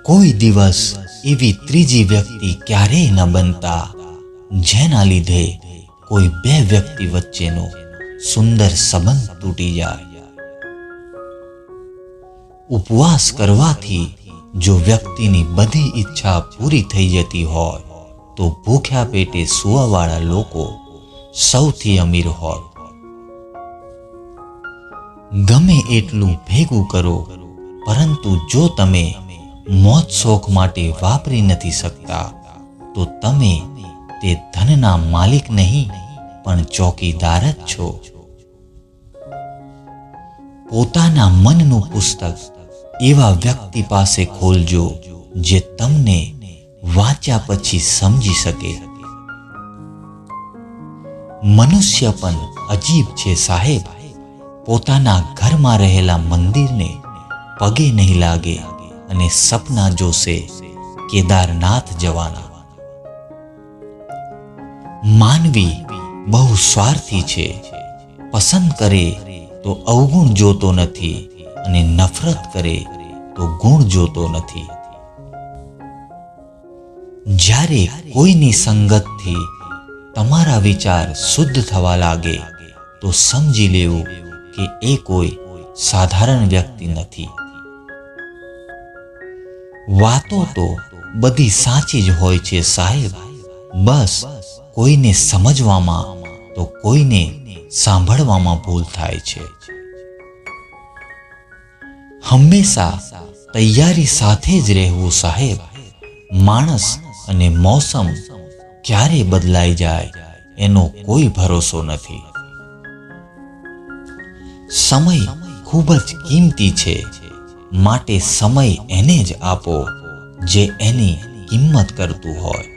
કોઈ દિવસ એવી ત્રીજી વ્યક્તિ ક્યારેય ન બનતા જેના લીધે કોઈ બે વ્યક્તિ વચ્ચેનો સુંદર સંબંધ તૂટી જાય. ઉપવાસ કરવાથી જો વ્યક્તિની બધી ઈચ્છા પૂરી થઈ જતી હોય તો ભૂખ્યા પેટે સૂવાવાળા લોકો સૌથી અમીર હોય. ગમે એટલું ભેગું કરો, પરંતુ જો તમે મોજ શોખ માટે વાપરી નથી શકતા તો તમે તે ધનના માલિક નહીં પણ ચોકીદાર જ છો. પોતાના મનનું પુસ્તક એવા વ્યક્તિ પાસે ખોલજો જે તમને વાંચ્યા પછી સમજી શકે. મનુષ્ય પણ અજીબ છે સાહેબ. પોતાના ઘરમાં રહેલા મંદિરને પગે નહીં લાગે અને સપના જોશે કેદારનાથ જવાના. માનવી બહુ સ્વાર્થી છે. પસંદ કરે તો અવગુણ જોતો નથી અને નફરત કરે તો ગુણ જોતો નથી. જ્યારે કોઈની સંગતથી તમારા વિચાર શુદ્ધ થવા લાગે તો સમજી લેવું કે એ કોઈ સાધારણ વ્યક્તિ નથી. વાતો તો બધી સાચી જ હોય છે સાહેબ. બસ કોઈને સમજવામાં તો કોઈને સાંભળવામાં ભૂલ થાય છે. હંમેશા તૈયારી સાથે જ રહેવું સાહેબ. માણસ અને મોસમ ક્યારે બદલાઈ જાય એનો કોઈ ભરોસો નથી. સમય ખૂબ જ કિંમતી છે, માટે સમય એને જ આપો જે એની કિંમત કરતું હોય.